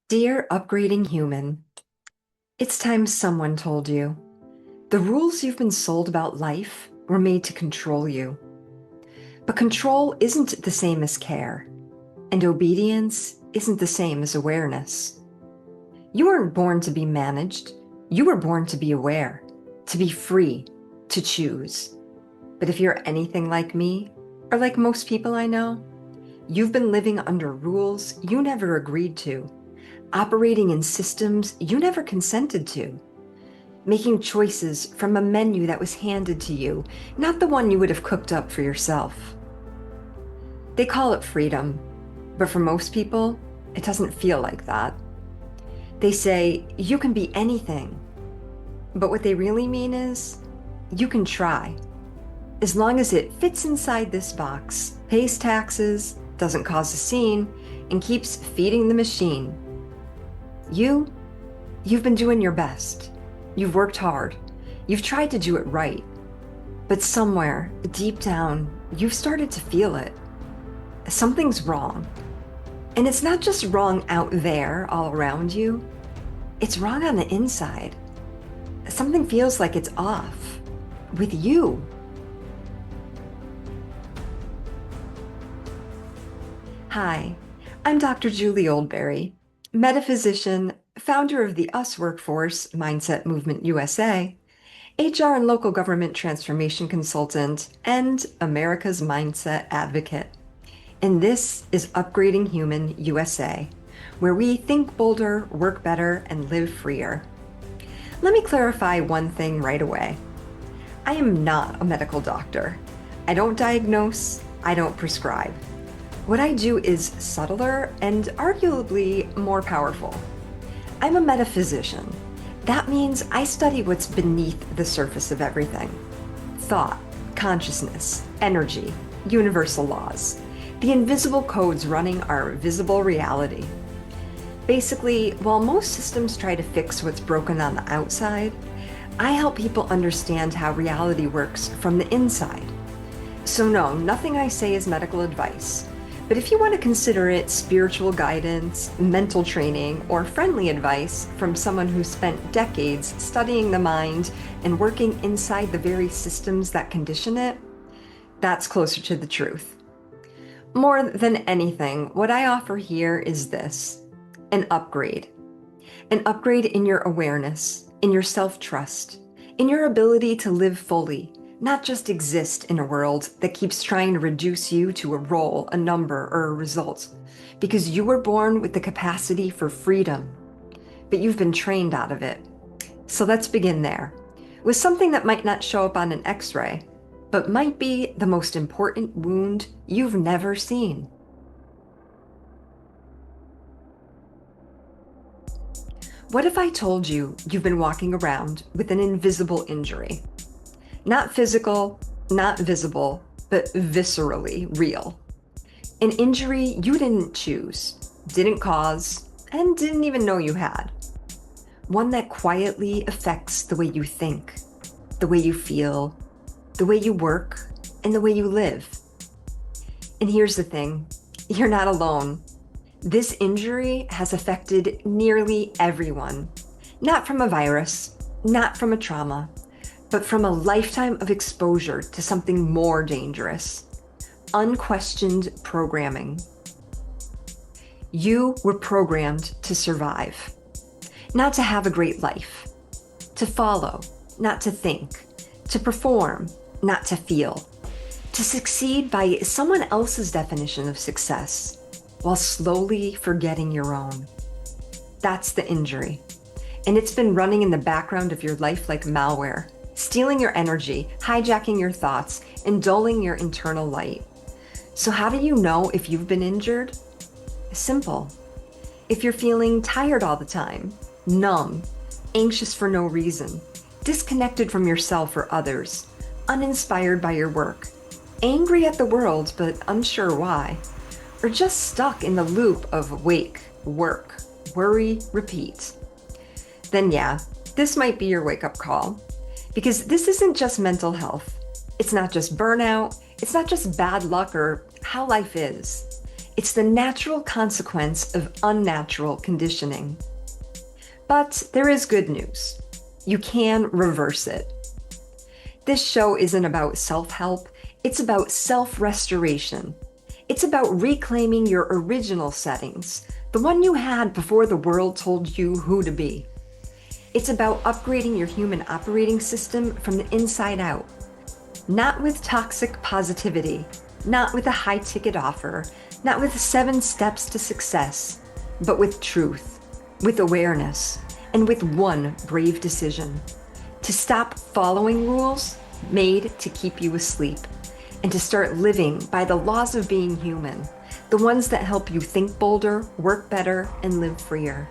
Dear upgrading human, it's time someone told you. The rules you've been sold about life were made to control you. But control isn't the same as care, and obedience isn't the same as awareness. You weren't born to be managed, you were born to be aware, to be free, to choose. But if you're anything like me, or like most people I know, you've been living under rules you never agreed to, operating in systems you never consented to, making choices from a menu that was handed to you, not the one you would have cooked up for yourself. They call it freedom, but for most people, it doesn't feel like that. They say you can be anything, but what they really mean is you can try. As long as it fits inside this box, pays taxes, doesn't cause a scene, and keeps feeding the machine. You've been doing your best. You've worked hard. You've tried to do it right. But somewhere, deep down, you've started to feel it. Something's wrong. And it's not just wrong out there all around you. It's wrong on the inside. Something feels like it's off with you. Hi, I'm Dr. Julie Oldberry, metaphysician, founder of the US Workforce Mindset Movement USA, HR and local government transformation consultant, and America's Mindset Advocate. And this is Upgrading Human USA, where we think bolder, work better, and live freer. Let me clarify one thing right away. I am not a medical doctor. I don't diagnose, I don't prescribe. What I do is subtler and arguably more powerful. I'm a metaphysician. That means I study what's beneath the surface of everything. Thought, consciousness, energy, universal laws, the invisible codes running our visible reality. Basically, while most systems try to fix what's broken on the outside, I help people understand how reality works from the inside. So no, nothing I say is medical advice. But if you want to consider it spiritual guidance, mental training, or friendly advice from someone who spent decades studying the mind and working inside the very systems that condition it, that's closer to the truth. More than anything, what I offer here is this: an upgrade. An upgrade in your awareness, in your self-trust, in your ability to live fully, not just exist in a world that keeps trying to reduce you to a role, a number, or a result, because you were born with the capacity for freedom, but you've been trained out of it. So let's begin there, with something that might not show up on an X-ray, but might be the most important wound you've never seen. What if I told you you've been walking around with an invisible injury? Not physical, not visible, but viscerally real. An injury you didn't choose, didn't cause, and didn't even know you had. One that quietly affects the way you think, the way you feel, the way you work, and the way you live. And here's the thing, you're not alone. This injury has affected nearly everyone. Not from a virus, not from a trauma, but from a lifetime of exposure to something more dangerous: unquestioned programming. You were programmed to survive, not to have a great life, to follow, not to think, to perform, not to feel, to succeed by someone else's definition of success, while slowly forgetting your own. That's the injury. And it's been running in the background of your life like malware, stealing your energy, hijacking your thoughts, and dulling your internal light. So how do you know if you've been injured? Simple. If you're feeling tired all the time, numb, anxious for no reason, disconnected from yourself or others, uninspired by your work, angry at the world but unsure why, or just stuck in the loop of wake, work, worry, repeat, then yeah, this might be your wake-up call. Because this isn't just mental health. It's not just burnout. It's not just bad luck or how life is. It's the natural consequence of unnatural conditioning. But there is good news. You can reverse it. This show isn't about self-help, it's about self-restoration. It's about reclaiming your original settings, the one you had before the world told you who to be. It's about upgrading your human operating system from the inside out. Not with toxic positivity, not with a high-ticket offer, not with 7 steps to success, but with truth, with awareness, and with one brave decision. To stop following rules made to keep you asleep, and to start living by the laws of being human, the ones that help you think bolder, work better, and live freer.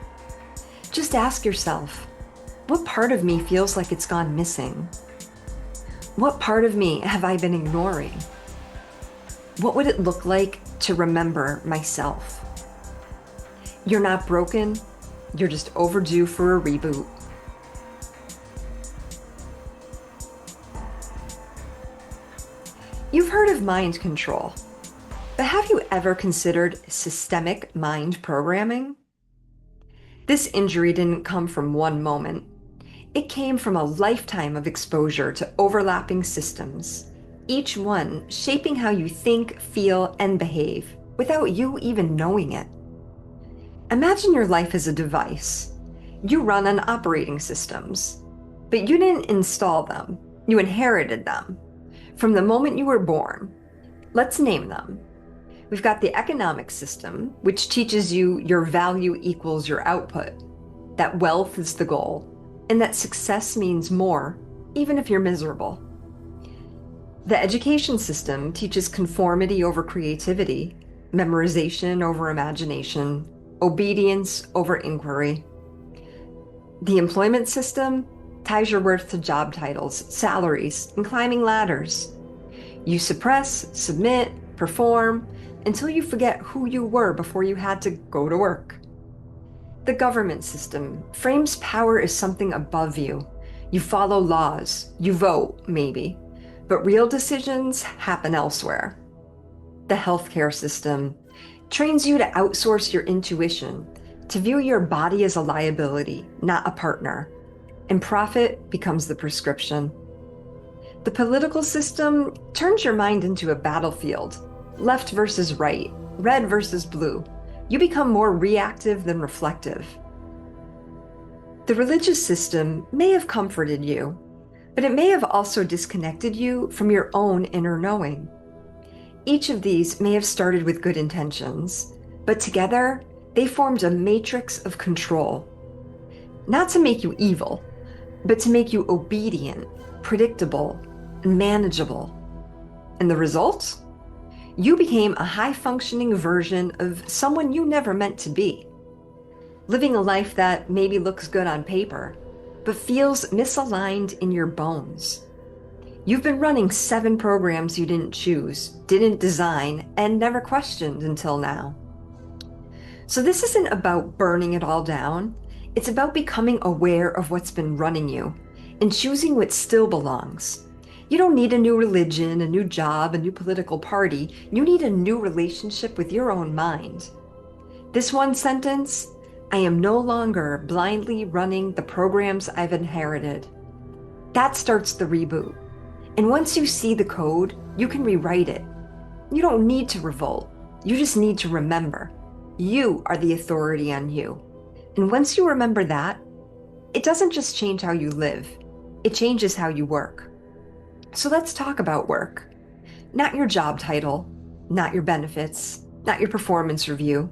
Just ask yourself, what part of me feels like it's gone missing? What part of me have I been ignoring? What would it look like to remember myself? You're not broken, you're just overdue for a reboot. You've heard of mind control, but have you ever considered systemic mind programming? This injury didn't come from one moment. It came from a lifetime of exposure to overlapping systems, each one shaping how you think, feel, and behave without you even knowing it. Imagine your life as a device. You run on operating systems, but you didn't install them. You inherited them. From the moment you were born, let's name them. We've got the economic system, which teaches you your value equals your output, that wealth is the goal, and that success means more, even if you're miserable. The education system teaches conformity over creativity, memorization over imagination, obedience over inquiry. The employment system ties your worth to job titles, salaries, and climbing ladders. You suppress, submit, perform, until you forget who you were before you had to go to work. The government system frames power as something above you. You follow laws, you vote, maybe, but real decisions happen elsewhere. The healthcare system trains you to outsource your intuition, to view your body as a liability, not a partner, and profit becomes the prescription. The political system turns your mind into a battlefield, left versus right, red versus blue. You become more reactive than reflective. The religious system may have comforted you, but it may have also disconnected you from your own inner knowing. Each of these may have started with good intentions, but together they formed a matrix of control. Not to make you evil, but to make you obedient, predictable, and manageable. And the result? You became a high-functioning version of someone you never meant to be, living a life that maybe looks good on paper, but feels misaligned in your bones. You've been running 7 programs you didn't choose, didn't design, and never questioned until now. So this isn't about burning it all down. It's about becoming aware of what's been running you and choosing what still belongs. You don't need a new religion, a new job, a new political party. You need a new relationship with your own mind. This one sentence, I am no longer blindly running the programs I've inherited. That starts the reboot. And once you see the code, you can rewrite it. You don't need to revolt. You just need to remember. You are the authority on you. And once you remember that, it doesn't just change how you live, it changes how you work. So let's talk about work. Not your job title, not your benefits, not your performance review.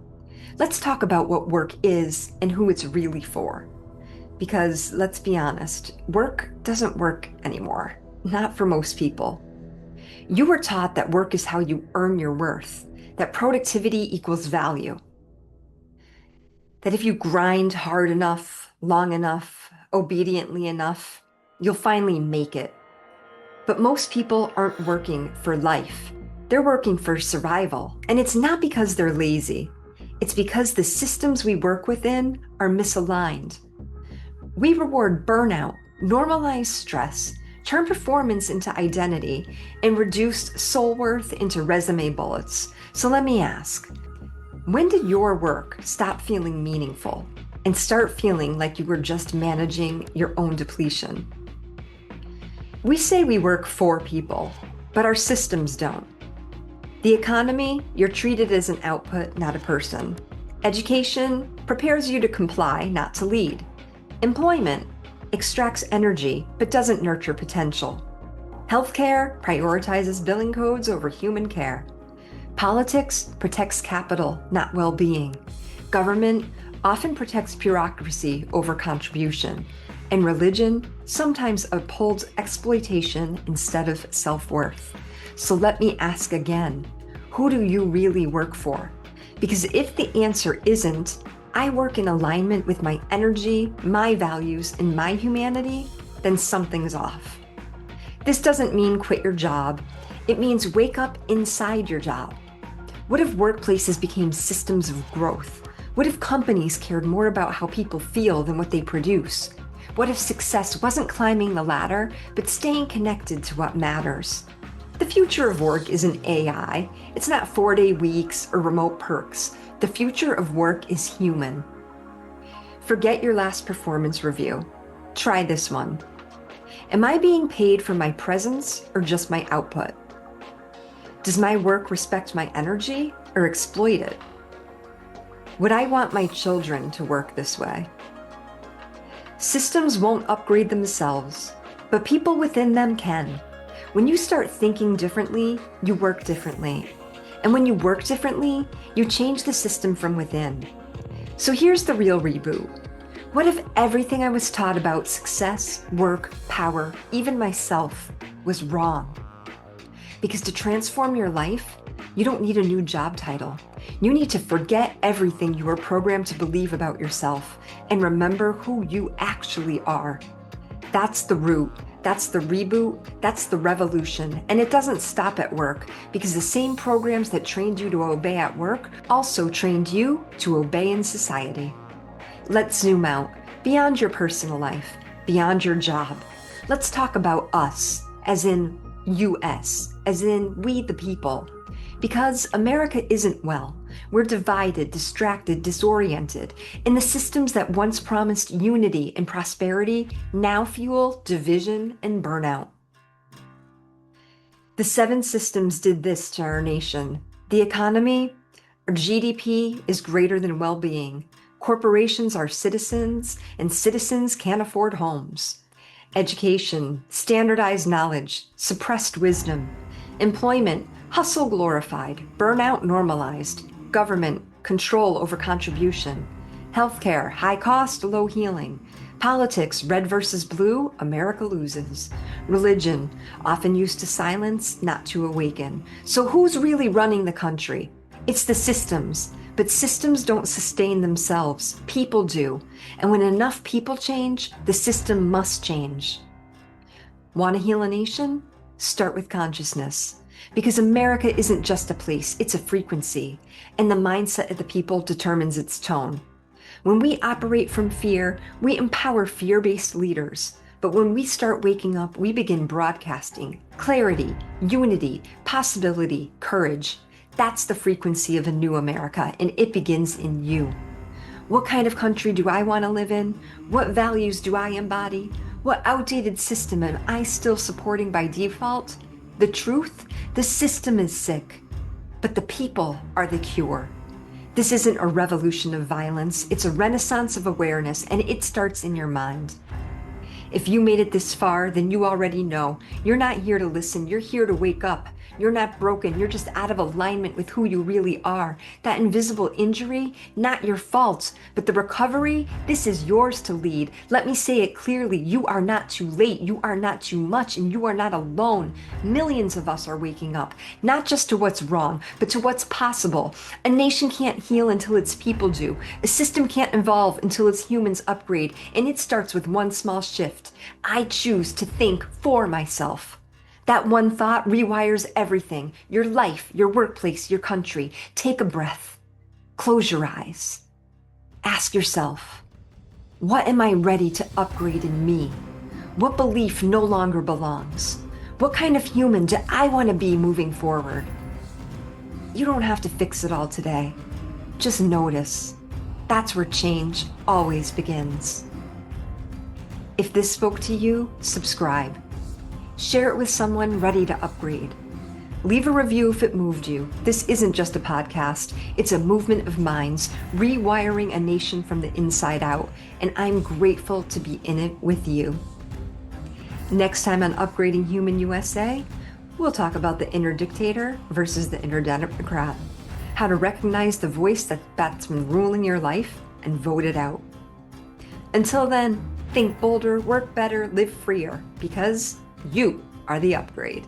Let's talk about what work is and who it's really for. Because let's be honest, work doesn't work anymore. Not for most people. You were taught that work is how you earn your worth, that productivity equals value. That if you grind hard enough, long enough, obediently enough, you'll finally make it. But most people aren't working for life. They're working for survival. And it's not because they're lazy. It's because the systems we work within are misaligned. We reward burnout, normalize stress, turn performance into identity, and reduce soul worth into resume bullets. So let me ask, When did your work stop feeling meaningful and start feeling like you were just managing your own depletion? We say we work for people, but our systems don't. The economy, you're treated as an output, not a person. Education prepares you to comply, not to lead. Employment extracts energy, but doesn't nurture potential. Healthcare prioritizes billing codes over human care. Politics protects capital, not well-being. Government often protects bureaucracy over contribution. And religion sometimes upholds exploitation instead of self-worth. So let me ask again, who do you really work for? Because if the answer isn't, I work in alignment with my energy, my values, and my humanity, then something's off. This doesn't mean quit your job. It means wake up inside your job. What if workplaces became systems of growth? What if companies cared more about how people feel than what they produce? What if success wasn't climbing the ladder, but staying connected to what matters? The future of work isn't AI. It's not 4-day weeks or remote perks. The future of work is human. Forget your last performance review. Try this one. Am I being paid for my presence or just my output? Does my work respect my energy or exploit it? Would I want my children to work this way? Systems won't upgrade themselves, but people within them can. When you start thinking differently, you work differently. And when you work differently, you change the system from within. So here's the real reboot. What if everything I was taught about success, work, power, even myself, was wrong? Because to transform your life, you don't need a new job title. You need to forget everything you were programmed to believe about yourself and remember who you actually are. That's the root. That's the reboot. That's the revolution. And it doesn't stop at work, because the same programs that trained you to obey at work also trained you to obey in society. Let's zoom out beyond your personal life, beyond your job. Let's talk about us, as in US, as in we the people. Because America isn't well. We're divided, distracted, disoriented, and the systems that once promised unity and prosperity now fuel division and burnout. The 7 systems did this to our nation. The economy, our GDP is greater than well-being. Corporations are citizens, and citizens can't afford homes. Education, standardized knowledge, suppressed wisdom. Employment, hustle glorified, burnout normalized. Government, control over contribution. Healthcare, high cost, low healing. Politics, red versus blue, America loses. Religion, often used to silence, not to awaken. So who's really running the country? It's the systems. But systems don't sustain themselves. People do. And when enough people change, the system must change. Want to heal a nation? Start with consciousness. Because America isn't just a place, it's a frequency. And the mindset of the people determines its tone. When we operate from fear, we empower fear-based leaders. But when we start waking up, we begin broadcasting clarity, unity, possibility, courage. That's the frequency of a new America, and it begins in you. What kind of country do I want to live in? What values do I embody? What outdated system am I still supporting by default? The truth, the system is sick, but the people are the cure. This isn't a revolution of violence, it's a renaissance of awareness, and it starts in your mind. If you made it this far, then you already know. You're not here to listen, you're here to wake up. You're not broken, you're just out of alignment with who you really are. That invisible injury, not your fault, but the recovery, this is yours to lead. Let me say it clearly, you are not too late, you are not too much, and you are not alone. Millions of us are waking up, not just to what's wrong, but to what's possible. A nation can't heal until its people do. A system can't evolve until its humans upgrade, and it starts with one small shift. I choose to think for myself. That one thought rewires everything, your life, your workplace, your country. Take a breath. Close your eyes. Ask yourself, what am I ready to upgrade in me? What belief no longer belongs? What kind of human do I want to be moving forward? You don't have to fix it all today. Just notice. That's where change always begins. If this spoke to you, subscribe. Share it with someone ready to upgrade. Leave a review if it moved you. This isn't just a podcast, it's a movement of minds, rewiring a nation from the inside out, and I'm grateful to be in it with you. Next time on Upgrading Human USA, we'll talk about the inner dictator versus the inner democrat, how to recognize the voice that's been ruling your life and vote it out. Until then, think bolder, work better, live freer, because you are the upgrade.